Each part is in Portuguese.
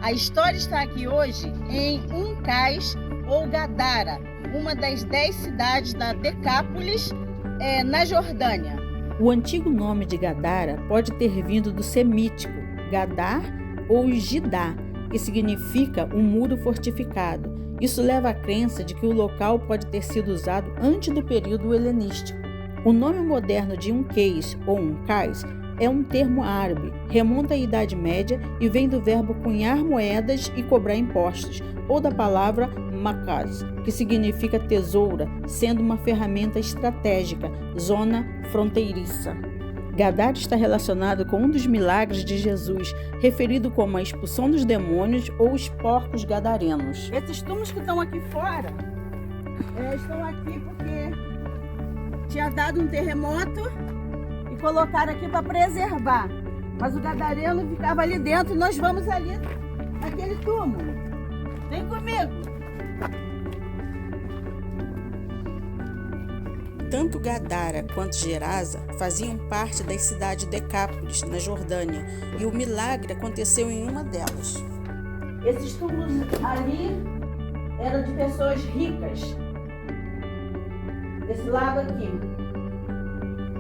A história está aqui hoje em Uncais ou Gadara, uma das 10 cidades da Decápolis, na Jordânia. O antigo nome de Gadara pode ter vindo do semítico Gadar ou Gidá, que significa um muro fortificado. Isso leva à crença de que o local pode ter sido usado antes do período helenístico. O nome moderno de Uncais ou Uncais é um termo árabe, remonta à Idade Média e vem do verbo cunhar moedas e cobrar impostos, ou da palavra makaz, que significa tesoura, sendo uma ferramenta estratégica, zona fronteiriça. Gadara está relacionado com um dos milagres de Jesus, referido como a expulsão dos demônios ou os porcos gadarenos. Esses túmulos que estão aqui fora, estão aqui porque tinha dado um terremoto e colocaram aqui para preservar. Mas o gadareno ficava ali dentro e nós vamos ali naquele túmulo. Vem comigo. Tanto Gadara quanto Gerasa faziam parte das cidades Decápolis, na Jordânia, e o milagre aconteceu em uma delas. Esses túmulos ali eram de pessoas ricas. Desse lado aqui.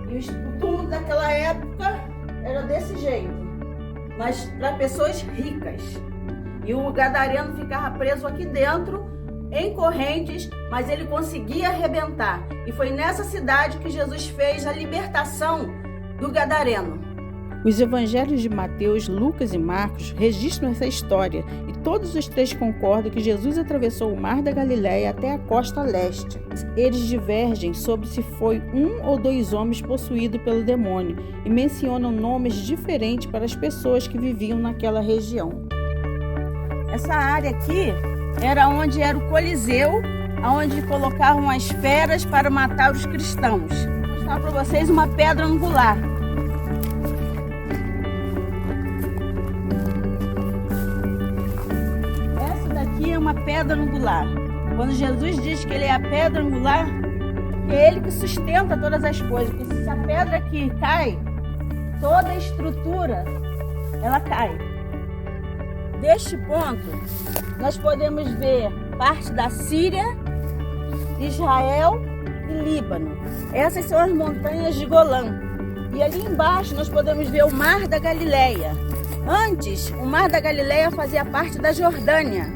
E o túmulo daquela época era desse jeito, mas para pessoas ricas. E o gadareno ficava preso aqui dentro, em correntes, mas ele conseguia arrebentar. E foi nessa cidade que Jesus fez a libertação do gadareno. Os evangelhos de Mateus, Lucas e Marcos registram essa história e todos os três concordam que Jesus atravessou o mar da Galileia até a costa leste. Eles divergem sobre se foi um ou dois homens possuídos pelo demônio e mencionam nomes diferentes para as pessoas que viviam naquela região. Essa área aqui era onde era o Coliseu, onde colocavam as feras para matar os cristãos. Vou mostrar para vocês uma pedra angular. Uma pedra angular. Quando Jesus diz que ele é a pedra angular, é ele que sustenta todas as coisas. Porque se a pedra aqui cai, toda a estrutura ela cai. Deste ponto, nós podemos ver parte da Síria, Israel e Líbano. Essas são as montanhas de Golã. E ali embaixo nós podemos ver o Mar da Galileia. Antes, o Mar da Galileia fazia parte da Jordânia.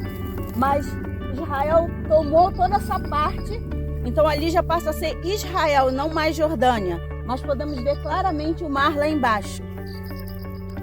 Mas Israel tomou toda essa parte, então ali já passa a ser Israel, não mais Jordânia. Mas podemos ver claramente o mar lá embaixo.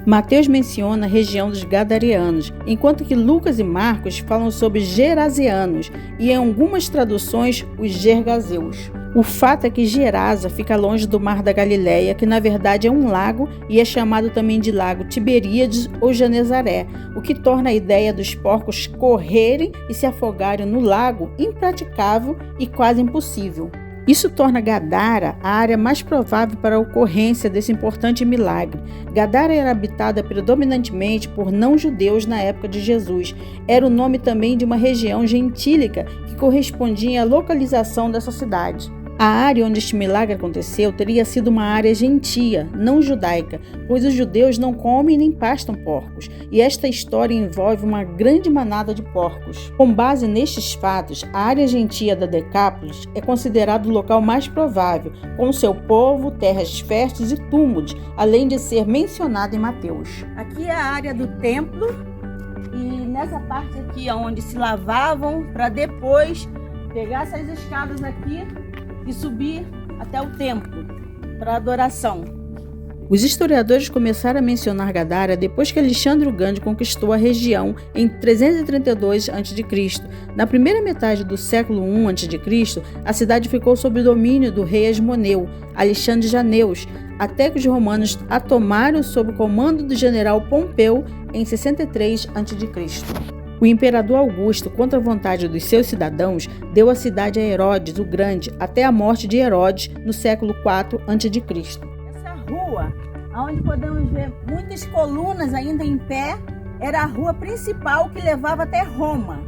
Mateus menciona a região dos Gadareanos, enquanto que Lucas e Marcos falam sobre Geraseanos e em algumas traduções os Gergaseus. O fato é que Gerasa fica longe do Mar da Galileia, que na verdade é um lago e é chamado também de Lago Tiberíades ou Genezaré, o que torna a ideia dos porcos correrem e se afogarem no lago impraticável e quase impossível. Isso torna Gadara a área mais provável para a ocorrência desse importante milagre. Gadara era habitada predominantemente por não-judeus na época de Jesus. Era o nome também de uma região gentílica que correspondia à localização dessa cidade. A área onde este milagre aconteceu teria sido uma área gentia, não judaica, pois os judeus não comem nem pastam porcos, e esta história envolve uma grande manada de porcos. Com base nestes fatos, a área gentia da Decápolis é considerado o local mais provável, com seu povo, terras férteis e túmulos, além de ser mencionado em Mateus. Aqui é a área do templo, e nessa parte aqui é onde se lavavam, para depois pegar essas escadas aqui e subir até o templo para adoração. Os historiadores começaram a mencionar Gadara depois que Alexandre o Grande conquistou a região em 332 a.C. Na primeira metade do século I a.C., a cidade ficou sob o domínio do rei Asmoneu, Alexandre Janeus, até que os romanos a tomaram sob o comando do general Pompeu em 63 a.C. O imperador Augusto, contra a vontade dos seus cidadãos, deu a cidade a Herodes o Grande até a morte de Herodes no século IV a.C. Essa rua, onde podemos ver muitas colunas ainda em pé, era a rua principal que levava até Roma.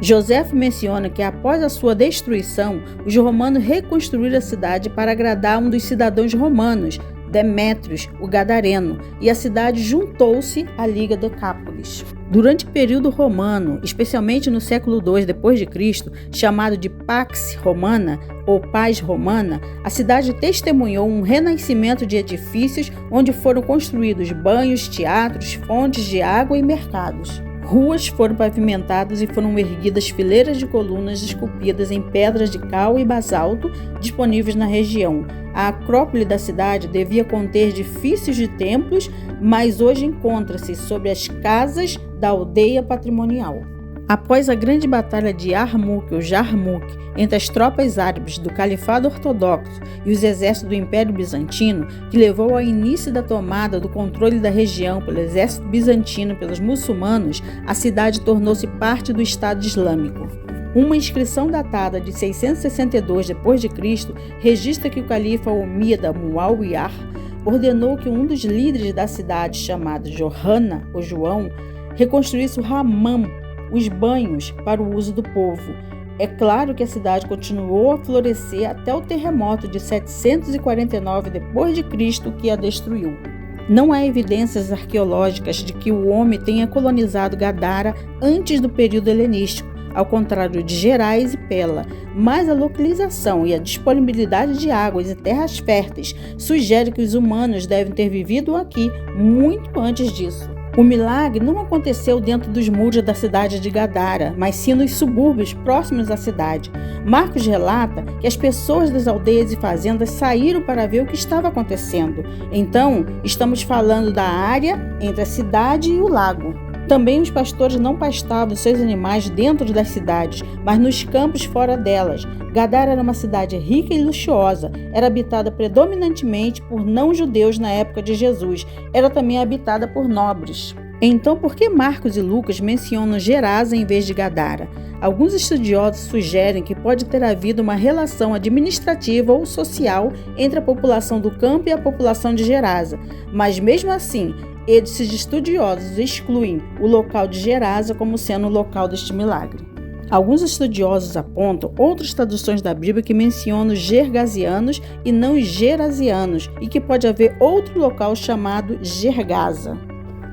Joséfo menciona que após a sua destruição, os romanos reconstruíram a cidade para agradar um dos cidadãos romanos, Demétrios, o Gadareno, e a cidade juntou-se à Liga Decápolis. Durante o período romano, especialmente no século II d.C., chamado de Pax Romana ou Paz Romana, a cidade testemunhou um renascimento de edifícios onde foram construídos banhos, teatros, fontes de água e mercados. Ruas foram pavimentadas e foram erguidas fileiras de colunas esculpidas em pedras de cal e basalto disponíveis na região. A acrópole da cidade devia conter edifícios de templos, mas hoje encontra-se sobre as casas da aldeia patrimonial. Após a grande batalha de Yarmouk ou Jarmuk entre as tropas árabes do Califado Ortodoxo e os exércitos do Império Bizantino, que levou ao início da tomada do controle da região pelo exército bizantino pelos muçulmanos, a cidade tornou-se parte do Estado Islâmico. Uma inscrição datada de 662 d.C. registra que o califa omíada Muawiyah ordenou que um dos líderes da cidade, chamado Johanna ou João, reconstruísse o hammam, os banhos, para o uso do povo. É claro que a cidade continuou a florescer até o terremoto de 749 d.C. que a destruiu. Não há evidências arqueológicas de que o homem tenha colonizado Gadara antes do período helenístico, ao contrário de Gerais e Pela, mas a localização e a disponibilidade de águas e terras férteis sugere que os humanos devem ter vivido aqui muito antes disso. O milagre não aconteceu dentro dos muros da cidade de Gadara, mas sim nos subúrbios próximos à cidade. Marcos relata que as pessoas das aldeias e fazendas saíram para ver o que estava acontecendo. Então, estamos falando da área entre a cidade e o lago. Também os pastores não pastavam seus animais dentro das cidades, mas nos campos fora delas. Gadara era uma cidade rica e luxuosa, era habitada predominantemente por não-judeus na época de Jesus, era também habitada por nobres. Então, por que Marcos e Lucas mencionam Gerasa em vez de Gadara? Alguns estudiosos sugerem que pode ter havido uma relação administrativa ou social entre a população do campo e a população de Gerasa, mas mesmo assim, esses estudiosos excluem o local de Gerasa como sendo o local deste milagre. Alguns estudiosos apontam outras traduções da Bíblia que mencionam os gergasianos e não os gerasianos, e que pode haver outro local chamado Gergasa.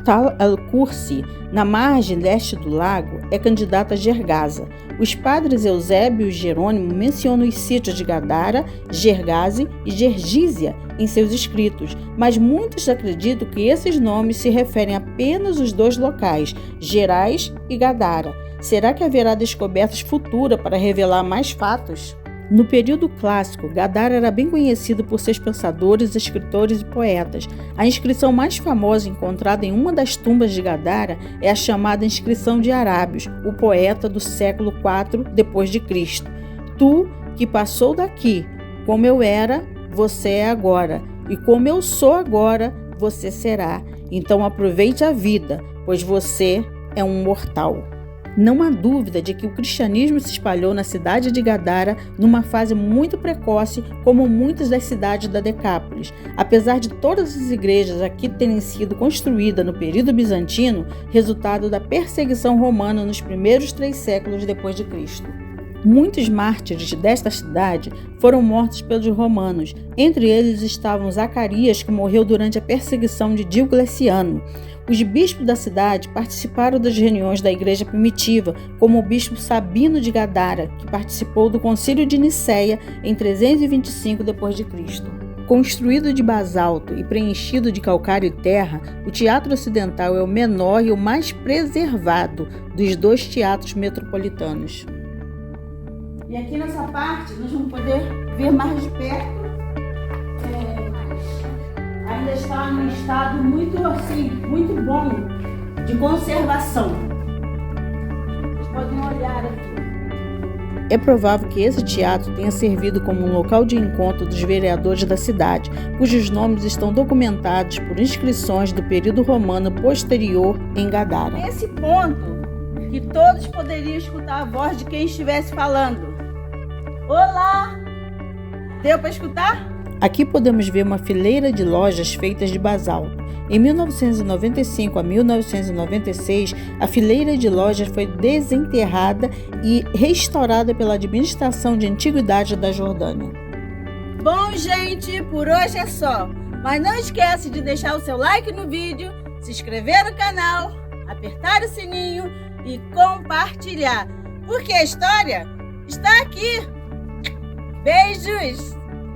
Tal al-Kursi, na margem leste do lago, é candidato a Gergasa. Os padres Eusébio e Jerônimo mencionam os sítios de Gadara, Gergase e Gergísia em seus escritos, mas muitos acreditam que esses nomes se referem apenas aos dois locais, Gerais e Gadara. Será que haverá descobertas futuras para revelar mais fatos? No período clássico, Gadara era bem conhecido por seus pensadores, escritores e poetas. A inscrição mais famosa encontrada em uma das tumbas de Gadara é a chamada Inscrição de Arábios, o poeta do século IV d.C. Tu, que passou daqui, como eu era, você é agora, e como eu sou agora, você será. Então aproveite a vida, pois você é um mortal. Não há dúvida de que o cristianismo se espalhou na cidade de Gadara numa fase muito precoce, como muitas das cidades da Decápolis. Apesar de todas as igrejas aqui terem sido construídas no período bizantino, resultado da perseguição romana nos primeiros 3 séculos depois de Cristo. Muitos mártires desta cidade foram mortos pelos romanos. Entre eles estavam Zacarias, que morreu durante a perseguição de Diocleciano. Os bispos da cidade participaram das reuniões da igreja primitiva, como o bispo Sabino de Gadara, que participou do Concílio de Nicéia em 325 d.C. Construído de basalto e preenchido de calcário e terra, o Teatro Ocidental é o menor e o mais preservado dos 2 teatros metropolitanos. E aqui nessa parte nós vamos poder ver mais de perto. Ainda está num estado muito bom de conservação. Vocês podem olhar aqui. É provável que esse teatro tenha servido como um local de encontro dos vereadores da cidade, cujos nomes estão documentados por inscrições do período romano posterior em Gadara. Nesse ponto, que todos poderiam escutar a voz de quem estivesse falando. Olá! Deu para escutar? Aqui podemos ver uma fileira de lojas feitas de basalto. Em 1995 a 1996, a fileira de lojas foi desenterrada e restaurada pela Administração de Antiguidades da Jordânia. Bom, gente, por hoje é só. Mas não esquece de deixar o seu like no vídeo, se inscrever no canal, apertar o sininho e compartilhar, porque a história está aqui. Beijos!